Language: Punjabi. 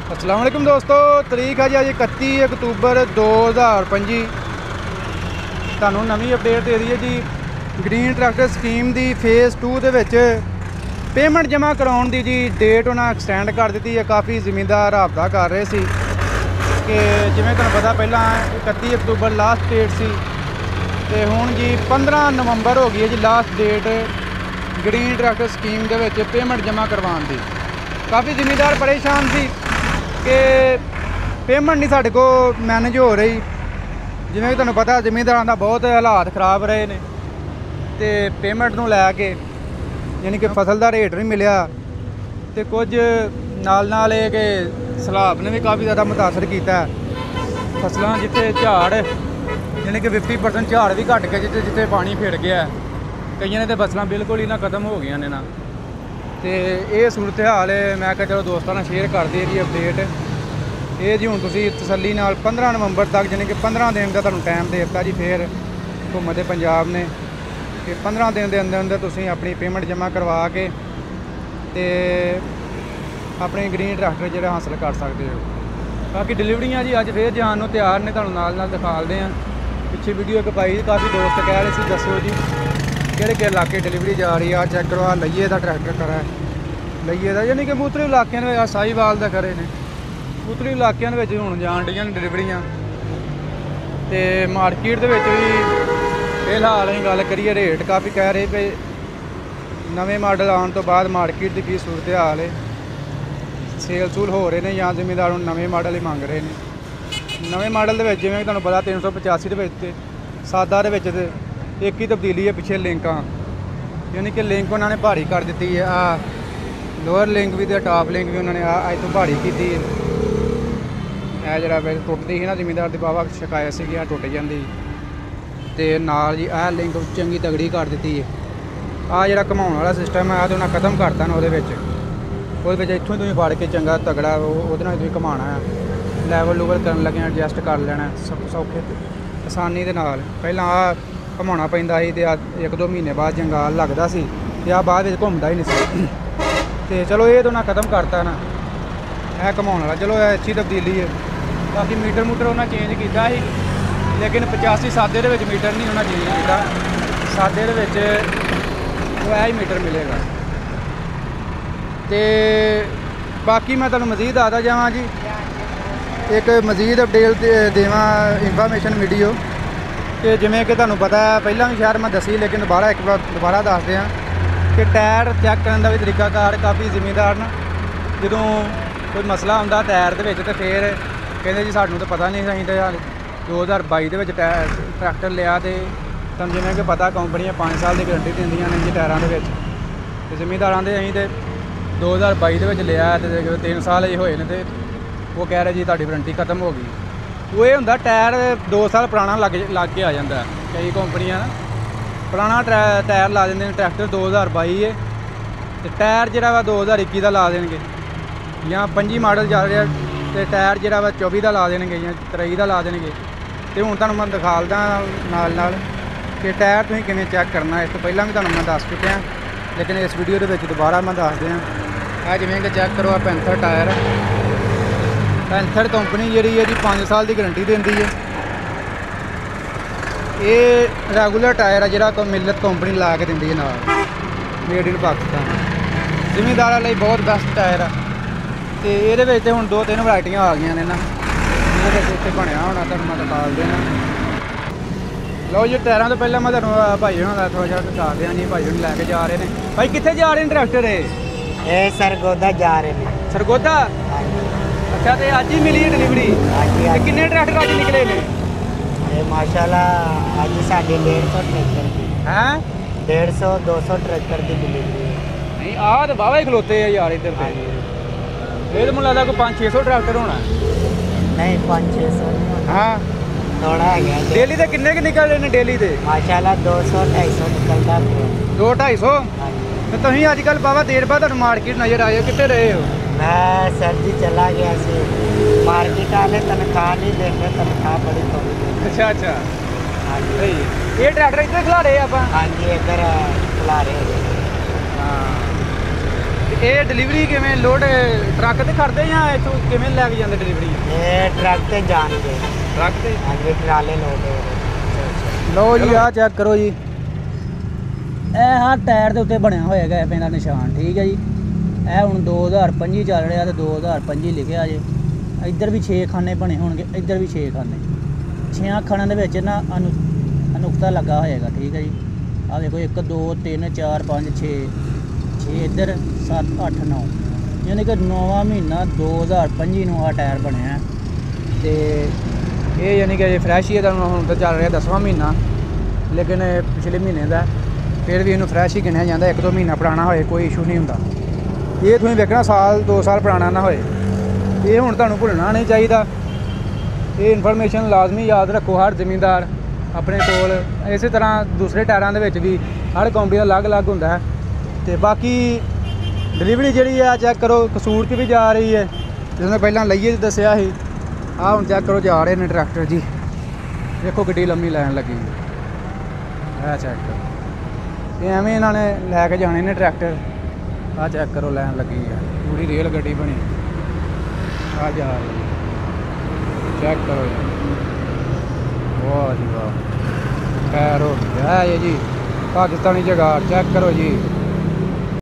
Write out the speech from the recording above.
अस्सलाम वालेकुम दोस्तों, तरीक है जी अज 31 अक्तूबर 2025। ਤੁਹਾਨੂੰ ਨਵੀਂ ਅਪਡੇਟ ਦੇ ਰਹੀ ਹੈ ਜੀ। ਗ੍ਰੀਨ ਟਰੈਕਟਰ ਸਕੀਮ ਦੀ ਫੇਜ਼ 2 ਦੇ ਵਿੱਚ ਪੇਮੈਂਟ ਜਮ੍ਹਾਂ ਕਰਾਉਣ ਦੀ ਜੀ ਡੇਟ ਉਹਨਾਂ ਐਕਸਟੈਂਡ ਕਰ ਦਿੱਤੀ ਹੈ। ਕਾਫੀ ਜ਼ਿਮੀਂਦਾਰ ਰਾਬਤਾ ਕਰ ਰਹੇ ਸੀ ਕਿ ਜਿਵੇਂ ਤੁਹਾਨੂੰ ਪਤਾ ਪਹਿਲਾਂ 31 ਅਕਤੂਬਰ ਲਾਸਟ ਡੇਟ ਸੀ ਤੇ ਹੁਣ ਜੀ 15 ਨਵੰਬਰ ਹੋ ਗਈ ਹੈ ਜੀ last date green tractor scheme ਦੇ ਵਿੱਚ ਪੇਮੈਂਟ ਜਮ੍ਹਾਂ ਕਰਵਾਉਣ ਦੀ। ਕਾਫੀ ਜ਼ਿਮੀਂਦਾਰ ਪਰੇਸ਼ਾਨ ਸੀ ਕਿ ਪੇਮੈਂਟ ਨਹੀਂ ਸਾਡੇ ਕੋਲ ਮੈਨੇਜ ਹੋ ਰਹੀ। ਜਿਵੇਂ ਕਿ ਤੁਹਾਨੂੰ ਪਤਾ ਜ਼ਿਮੀਂਦਾਰਾਂ ਦਾ ਬਹੁਤ ਹਾਲਾਤ ਖਰਾਬ ਰਹੇ ਨੇ ਤੇ ਪੇਮੈਂਟ ਨੂੰ ਲੈ ਕੇ ਯਾਨੀ ਕਿ ਫਸਲ ਦਾ ਰੇਟ ਨਹੀਂ ਮਿਲਿਆ ਤੇ ਕੁਝ ਨਾਲ ਇਹ ਕਿ ਸਲਾਬ ਨੇ ਵੀ ਕਾਫੀ ਜ਼ਿਆਦਾ ਮੁਤਾਸਰ ਕੀਤਾ। ਫਸਲਾਂ ਜਿੱਥੇ ਝਾੜ ਯਾਨੀ ਕਿ 50% ਝਾੜ ਵੀ ਘਟ ਕੇ ਜਿੱਥੇ ਪਾਣੀ ਫਿਰ ਗਿਆ, ਕਈਆਂ ਨੇ ਤੇ ਫਸਲਾਂ ਬਿਲਕੁਲ ਹੀ ਨਾ ਖਤਮ ਹੋ ਗਈਆਂ ਨੇ ਨਾ। ਤੇ ਇਹ ਸੂਰਤ ਹਾਲ ਹੈ। ਮੈਂ ਕਿਹਾ ਚਲੋ ਦੋਸਤਾਂ ਨਾਲ ਸ਼ੇਅਰ ਕਰ ਦਈਏ ਜੀ ਅਪਡੇਟ ਇਹ ਜੀ। ਹੁਣ ਤੁਸੀਂ ਤਸੱਲੀ ਨਾਲ 15 ਨਵੰਬਰ ਤੱਕ ਯਾਨੀ ਕਿ 15 ਦਿਨ ਦਾ ਤੁਹਾਨੂੰ ਟਾਈਮ ਦੇ ਦਿੱਤਾ ਜੀ ਫਿਰ ਹੁਕੂਮਤ ਪੰਜਾਬ ਨੇ ਕਿ 15 ਦਿਨ ਦੇ ਅੰਦਰ ਤੁਸੀਂ ਆਪਣੀ ਪੇਮੈਂਟ ਜਮ੍ਹਾਂ ਕਰਵਾ ਕੇ ਤੇ ਆਪਣੀ ਗ੍ਰੀਨ ਟਰੈਕਟਰ ਜਿਹੜਾ ਹਾਸਲ ਕਰ ਸਕਦੇ ਹੋ। ਬਾਕੀ ਡਿਲੀਵਰੀਆਂ ਜੀ ਅੱਜ ਫਿਰ ਜਾਣ ਨੂੰ ਤਿਆਰ ਨੇ, ਤੁਹਾਨੂੰ ਨਾਲ ਦਿਖਾਲਦੇ ਹਾਂ। ਪਿੱਛੇ ਵੀਡੀਓ ਇੱਕ ਪਾਈ, ਕਾਫੀ ਦੋਸਤ ਕਹਿ ਰਹੇ ਸੀ ਦੱਸਿਓ ਜੀ ਕਿਹੜੇ ਇਲਾਕੇ ਡਿਲੀਵਰੀ ਜਾ ਰਹੀ ਆ। ਚੈੱਕ ਕਰੋ, ਲਈਏ ਦਾ ਟਰੈਕਟਰ ਖੜਾ ਲਈਏ ਦਾ ਯਾਨੀ ਕਿ ਮੂਤਰੀ ਇਲਾਕਿਆਂ ਦੇ ਸਾਹੀਵਾਲ ਦਾ ਖੜੇ ਨੇ। ਮੂਤਰੀ ਇਲਾਕਿਆਂ ਦੇ ਵਿੱਚ ਹੁਣ ਜਾਣ ਡੀਆਂ ਨੇ ਡਿਲੀਵਰੀਆਂ ਤੇ ਮਾਰਕੀਟ ਦੇ ਵਿੱਚ ਵੀ ਫਿਲਹਾਲ ਅਸੀਂ ਗੱਲ ਕਰੀਏ ਰੇਟ ਕਾਫੀ ਕਹਿ ਰਹੇ ਕਿ ਨਵੇਂ ਮਾਡਲ ਆਉਣ ਤੋਂ ਬਾਅਦ ਮਾਰਕੀਟ ਦੀ ਕੀ ਸੂਰਤ ਹਾਲ ਹੈ। ਸੇਲ ਸੂਲ ਹੋ ਰਹੇ ਨੇ ਜਾਂ ਜ਼ਿਮੀਂਦਾਰ ਹੁਣ ਨਵੇਂ ਮਾਡਲ ਹੀ ਮੰਗ ਰਹੇ ਨੇ। ਨਵੇਂ ਮਾਡਲ ਦੇ ਵਿੱਚ ਜਿਵੇਂ ਕਿ ਤੁਹਾਨੂੰ ਪਤਾ 385 ਦੇ ਵਿੱਚ ਸਾਦਾ ਦੇ ਵਿੱਚ ਇੱਕ ਹੀ ਤਬਦੀਲੀ ਹੈ, ਪਿੱਛੇ ਲਿੰਕਾਂ ਯਾਨੀ ਕਿ ਲਿੰਕ ਉਹਨਾਂ ਨੇ ਭਾਰੀ ਕਰ ਦਿੱਤੀ ਹੈ। ਆ ਲੋਅਰ ਲਿੰਕ ਵੀ ਤੇ ਟਾਪ ਲਿੰਕ ਵੀ ਉਹਨਾਂ ਨੇ ਅੱਜ ਤੋਂ ਭਾਰੀ ਕੀਤੀ ਹੈ। ਇਹ ਜਿਹੜਾ ਫਿਰ ਟੁੱਟਦੀ ਸੀ ਨਾ ਜ਼ਿਮੀਂਦਾਰ ਦੀ ਵਾਹਵਾ ਸ਼ਿਕਾਇਤ ਸੀਗੀ ਆ ਟੁੱਟ ਜਾਂਦੀ ਤੇ ਨਾਲ ਜੀ ਇਹ ਲਿੰਕ ਚੰਗੀ ਤਗੜੀ ਕਰ ਦਿੱਤੀ ਹੈ। ਆ ਜਿਹੜਾ ਘੁਮਾਉਣ ਵਾਲਾ ਸਿਸਟਮ ਹੈ ਤੇ ਉਹਨਾਂ ਖਤਮ ਕਰਤਾ ਨਾ। ਉਹਦੇ ਵਿੱਚ ਇੱਥੋਂ ਹੀ ਤੁਸੀਂ ਫੜ ਕੇ ਚੰਗਾ ਤਗੜਾ ਉਹਦੇ ਨਾਲ ਤੁਸੀਂ ਘੁਮਾਉਣਾ ਆ। ਲੈਵਲ ਲੂਵਲ ਕਰਨ ਲੱਗੇ ਐਡਜਸਟ ਕਰ ਲੈਣਾ ਸੌਖੇ ਆਸਾਨੀ ਦੇ ਨਾਲ। ਪਹਿਲਾਂ ਆ ਘੁਮਾਉਣਾ ਪੈਂਦਾ ਸੀ ਤੇ 1-2 ਮਹੀਨੇ ਬਾਅਦ ਜੰਗਾਲ ਲੱਗਦਾ ਸੀ ਤੇ ਆ ਬਾਅਦ ਵਿੱਚ ਘੁੰਮਦਾ ਹੀ ਨਹੀਂ ਸੀ। ਤੇ ਚਲੋ ਇਹ ਤਾਂ ਉਹਨਾਂ ਖਤਮ ਕਰਤਾ ਨਾ ਇਹ ਘੁਮਾਉਣ ਵਾਲਾ। ਚਲੋ ਇਹ ਅੱਛੀ ਤਬਦੀਲੀ ਹੈ। ਬਾਕੀ ਮੀਟਰ ਉਹਨਾਂ ਚੇਂਜ ਕੀਤਾ ਸੀ ਲੇਕਿਨ 85 ਸਾਦੇ ਦੇ ਵਿੱਚ ਮੀਟਰ ਨਹੀਂ ਉਹਨਾਂ ਚੇਂਜ ਕੀਤਾ। ਸਾਦੇ ਦੇ ਵਿੱਚ ਉਹ ਇਹ ਹੀ ਮੀਟਰ ਮਿਲੇਗਾ। ਤੇ ਬਾਕੀ ਮੈਂ ਤੁਹਾਨੂੰ ਮਜ਼ੀਦ ਦੱਸਦਾ ਜਾਵਾਂ ਜੀ, ਇੱਕ ਮਜ਼ੀਦ ਅਪਡੇਟ ਦੇਵਾਂ ਇਨਫੋਰਮੇਸ਼ਨ ਵੀਡੀਓ ਕਿ ਜਿਵੇਂ ਕਿ ਤੁਹਾਨੂੰ ਪਤਾ ਪਹਿਲਾਂ ਵੀ ਸ਼ਾਇਦ ਮੈਂ ਦੱਸੀ ਲੇਕਿਨ ਦੁਬਾਰਾ ਦੱਸਦੇ ਹਾਂ ਕਿ ਟਾਇਰ ਚੈੱਕ ਕਰਨ ਦਾ ਵੀ ਤਰੀਕਾਕਾਰ ਕਾਫੀ ਜ਼ਿਮੀਂਦਾਰ ਨਾ ਜਦੋਂ ਕੋਈ ਮਸਲਾ ਹੁੰਦਾ ਟਾਇਰ ਦੇ ਵਿੱਚ ਤੇ ਫਿਰ ਕਹਿੰਦੇ ਜੀ ਸਾਨੂੰ ਤਾਂ ਪਤਾ ਨਹੀਂ, ਅਸੀਂ ਤਾਂ 2022 ਦੇ ਵਿੱਚ ਟਰੈਕਟਰ ਲਿਆ ਤੇ ਤੁਹਾਨੂੰ ਜਿਵੇਂ ਕਿ ਪਤਾ ਕੰਪਨੀਆਂ 5 ਸਾਲ ਦੀ ਗਰੰਟੀ ਦਿੰਦੀਆਂ ਨੇ ਜੀ ਟਾਇਰਾਂ ਦੇ ਵਿੱਚ। ਤੇ ਜ਼ਿਮੀਂਦਾਰਾਂ ਦੇ ਅਸੀਂ ਤੇ 2022 ਦੇ ਵਿੱਚ ਲਿਆ ਤੇ 3 ਸਾਲ ਅਜੇ ਹੋਏ ਨੇ ਤੇ ਉਹ ਕਹਿ ਰਹੇ ਜੀ ਤੁਹਾਡੀ ਵਾਰੰਟੀ ਖਤਮ ਹੋ ਗਈ। ਉਹ ਇਹ ਹੁੰਦਾ ਟਾਇਰ 2 ਸਾਲ ਪੁਰਾਣਾ ਲੱਗ ਕੇ ਆ ਜਾਂਦਾ। ਕਈ ਕੰਪਨੀਆਂ ਪੁਰਾਣਾ ਟਾਇਰ ਲਾ ਦਿੰਦੇ ਨੇ। ਟਰੈਕਟਰ 2022 ਹੈ ਤੇ ਟਾਇਰ ਜਿਹੜਾ ਵਾ 2021 ਦਾ ਲਾ ਦੇਣਗੇ ਜਾਂ 25 ਮਾਡਲ ਚੱਲ ਰਿਹਾ ਤੇ ਟਾਇਰ ਜਿਹੜਾ ਵਾ 24 ਦਾ ਲਾ ਦੇਣਗੇ ਜਾਂ 23 ਦਾ ਲਾ ਦੇਣਗੇ। ਤੇ ਹੁਣ ਤੁਹਾਨੂੰ ਮੈਂ ਦਿਖਾਲਦਾ ਨਾਲ ਕਿ ਟਾਇਰ ਤੁਸੀਂ ਕਿਵੇਂ ਚੈੱਕ ਕਰਨਾ। ਇਸ ਤੋਂ ਪਹਿਲਾਂ ਵੀ ਤੁਹਾਨੂੰ ਮੈਂ ਦੱਸ ਚੁੱਕਿਆ ਲੇਕਿਨ ਇਸ ਵੀਡੀਓ ਦੇ ਵਿੱਚ ਦੁਬਾਰਾ ਮੈਂ ਦੱਸ ਦਿਆਂ। ਇਹ ਜਿਵੇਂ ਕਿ ਚੈੱਕ ਕਰੋ, ਆ ਪੈਂਥਰ ਟਾਇਰ। ਪੈਂਥਰ ਕੰਪਨੀ ਜਿਹੜੀ ਹੈ ਜੀ 5 ਸਾਲ ਦੀ ਗਰੰਟੀ ਦਿੰਦੀ ਹੈ। ਇਹ ਰੈਗੂਲਰ ਟਾਇਰ ਆ ਜਿਹੜਾ ਮਿਲਤ ਕੰਪਨੀ ਲਾ ਕੇ ਦਿੰਦੀ ਹੈ ਨਾਲ, ਮੇਡ ਇਨ ਪਾਕਿਸਤਾਨ। ਜ਼ਿਮੀਂਦਾਰਾਂ ਲਈ ਬਹੁਤ ਬੈਸਟ ਟਾਇਰ ਆ ਤੇ ਇਹਦੇ ਵਿੱਚ ਹੁਣ 2-3 ਵਰਾਇਟੀਆਂ ਆ ਗਈਆਂ ਨੇ ਨਾ। ਇਹਦੇ ਵਿੱਚ ਇੱਥੇ ਬਣਿਆ ਹੋਣਾ ਤੁਹਾਨੂੰ ਮੈਂ ਦਿਖਾ ਦੇਣਾ। ਲਓ ਜੀ ਟਾਇਰਾਂ ਤੋਂ ਪਹਿਲਾਂ ਮੈਂ ਤੁਹਾਨੂੰ ਭਾਈ ਹੋਣਾ ਦਾ ਥੋੜ੍ਹਾ ਜਿਹਾ ਦਿਖਾ ਦਿਆਂ ਜੀ। ਭਾਈ ਹੁਣ ਲੈ ਕੇ ਜਾ ਰਹੇ ਨੇ। ਭਾਈ ਕਿੱਥੇ ਜਾ ਰਹੇ ਨੇ ਟਰੈਕਟਰ ਇਹ ਸਰਗੋਦਾ ਜਾ ਰਹੇ ਨੇ। ਸਰਗੋਦਾ? ਅੱਛਾ, ਤੇ ਅੱਜ ਹੀ ਮਿਲੀ ਹੈ ਡਿਲੀਵਰੀ? ਹਾਂਜੀ। ਕਿੰਨੇ ਟਰੈਕਟਰ ਅੱਜ ਨਿਕਲੇ ਨੇ? ਇਹ ਮਾਸ਼ਾਅੱਲਾ ਅੱਜ ਸਾਡੀ 150 ਟਰੈਕਟਰ ਦੀ ਹੈ 150-200 ਟਰੈਕਟਰ ਦੀ ਡਿਲੀਵਰੀ ਹੈ। ਨਹੀਂ ਆਹ ਤਾਂ ਵਾਹਵਾ ਹੀ ਖਲੋਤੇ ਆ ਯਾਰ ਇੱਧਰ ਤੇ। ਇਹ ਤਾਂ ਮੈਨੂੰ ਲੱਗਦਾ ਕੋਈ 500-600 ਟਰੈਕਟਰ ਹੋਣਾ। ਨਹੀਂ 500-600 ਹਾਂ ਥੋੜਾ ਹੈਗਾ। ਡੇਲੀ ਦੇ ਕਿੰਨੇ ਕੁ ਨਿਕਲ ਰਹੇ ਨੇ ਡੇਲੀ ਦੇ? ਮਾਸ਼ਾਅੱਲਾ 200-250 ਨਿਕਲਦਾ ਪਿਆ। 200-250? ਤੇ ਤੁਸੀਂ ਅੱਜ ਕੱਲ੍ਹ ਬਾਬਾ ਦੇਰ ਬਾਅਦ ਤੁਹਾਨੂੰ ਮਾਰਕੀਟ ਨਜ਼ਰ ਆਏ ਹੋ, ਕਿੱਥੇ ਰਹੇ ਹੋ? ਮੈਂ ਸਰ ਜੀ ਚਲਾ ਗਿਆ ਸੀ ਮਾਰਕੀਟ ਵਾਲੇ ਤਨਖਾਹ ਨਹੀਂ ਦਿੰਦੇ, ਤਨਖਾਹ ਬੜੀ ਥੋੜੀ ਦਿੰਦੇ। ਅੱਛਾ ਹਾਂਜੀ ਸਹੀ। ਇਹ ਟਰੈਕਟਰ ਇੱਧਰ ਖਲਾ ਰਹੇ ਆਪਾਂ? ਹਾਂਜੀ ਇੱਧਰ ਖਲਾ ਰਹੇ। ਹਾਂ ਇਹ ਡਿਲੀਵਰੀ ਕਿਵੇਂ ਲੋਡ ਟਰੱਕ ਤੇ ਕਰਦੇ ਜਾਂ ਇੱਥੋਂ ਕਿਵੇਂ ਲੈ ਕੇ ਜਾਂਦੇ ਡਿਲੀਵਰੀ? ਇਹ ਟਰੱਕ ਤੇ ਜਾਣਗੇ, ਟਰੱਕ ਤੇ। ਹਾਂਜੀ ਟਰਾਲੇ ਲੋਡ ਹੋ ਲਓ ਜੀ ਆਹ ਚੈੱਕ ਕਰੋ ਜੀ, ਇਹ ਹਾਂ ਟਾਇਰ ਦੇ ਉੱਤੇ ਬਣਿਆ ਹੋਏਗਾ ਇਹ ਪੈਂਦਾ ਨਿਸ਼ਾਨ, ਠੀਕ ਹੈ ਜੀ। ਇਹ ਹੁਣ 2025 ਚੱਲ ਰਿਹਾ ਤੇ 2025 ਲਿਖਿਆ ਜੇ। ਇੱਧਰ ਵੀ 6 ਖਾਨੇ ਬਣੇ ਹੋਣਗੇ, ਇੱਧਰ ਵੀ 6 ਖਾਨੇ। 6 ਖਾਨਿਆਂ ਦੇ ਵਿੱਚ ਨਾ ਨੁਕਤਾ ਲੱਗਾ ਹੋਏਗਾ, ਠੀਕ ਹੈ ਜੀ। ਆਹ ਦੇਖੋ 1 2 3 4 5 6 ਇੱਧਰ 7 8 9, ਯਾਨੀ ਕਿ 9ਵਾਂ ਮਹੀਨਾ 2025 ਨੂੰ ਆਹ ਟਾਇਰ ਬਣਿਆ। ਤੇ ਇਹ ਯਾਨੀ ਕਿ ਫਰੈਸ਼ ਹੀ ਹੈ, ਤੁਹਾਨੂੰ ਹੁਣ ਤਾਂ ਚੱਲ ਰਿਹਾ 10ਵਾਂ ਮਹੀਨਾ, ਲੇਕਿਨ ਇਹ ਪਿਛਲੇ ਮਹੀਨੇ ਦਾ ਫਿਰ ਵੀ ਇਹਨੂੰ ਫਰੈਸ਼ ਹੀ ਗਿਣਿਆ ਜਾਂਦਾ। 1 2 ਮਹੀਨਾ ਪੁਰਾਣਾ ਹੋਏ ਕੋਈ ਇਸ਼ੂ ਨਹੀਂ ਹੁੰਦਾ। ਇਹ ਤੁਸੀਂ ਵੇਖਣਾ ਸਾਲ 2 ਸਾਲ ਪੁਰਾਣਾ ਨਾ ਹੋਏ। ਇਹ ਹੁਣ ਤੁਹਾਨੂੰ ਭੁੱਲਣਾ ਨਹੀਂ ਚਾਹੀਦਾ। ਇਹ ਇਨਫੋਰਮੇਸ਼ਨ ਲਾਜ਼ਮੀ ਯਾਦ ਰੱਖੋ ਹਰ ਜ਼ਿਮੀਂਦਾਰ ਆਪਣੇ ਕੋਲ। ਇਸੇ ਤਰ੍ਹਾਂ ਦੂਸਰੇ ਟਾਇਰਾਂ ਦੇ ਵਿੱਚ ਵੀ ਹਰ ਕੰਪਨੀ ਦਾ ਅਲੱਗ-ਅਲੱਗ ਹੁੰਦਾ ਹੈ। ਤੇ ਬਾਕੀ ਡਿਲੀਵਰੀ ਜਿਹੜੀ ਆ ਚੈੱਕ ਕਰੋ, ਕਸੂਰ 'ਚ ਵੀ ਜਾ ਰਹੀ ਹੈ, ਜਿਵੇਂ ਪਹਿਲਾਂ ਲਈਏ ਦੱਸਿਆ ਸੀ। ਆਹ ਹੁਣ ਚੈੱਕ ਕਰੋ ਜਾ ਰਹੇ ਨੇ ਟਰੈਕਟਰ ਜੀ, ਦੇਖੋ ਕਿੱਡੀ ਲੰਮੀ ਲਾਈਨ ਲੱਗੀ ਹੈ। ਇਹ ਚੈੱਕ ਕਰੋ, ਇਹ ਐਵੇਂ ਇਹਨਾਂ ਨੇ ਲੈ ਕੇ ਜਾਣੇ ਨੇ ਟਰੈਕਟਰ। ਆਹ ਚੈੱਕ ਕਰੋ ਲਾਈਨ ਲੱਗੀ ਹੈ, ਪੂਰੀ ਰੇਲ ਗੱਡੀ ਬਣੀ ਆ ਜਾ ਰਹੀ ਹੈ। ਚੈੱਕ ਕਰੋ ਜੀ, ਵਾਹ ਜੀ ਵਾਹ, ਖੈਰ ਹੋ ਗਿਆ ਇਹ ਜੀ ਪਾਕਿਸਤਾਨੀ ਜਗਾੜ। ਚੈੱਕ ਕਰੋ ਜੀ।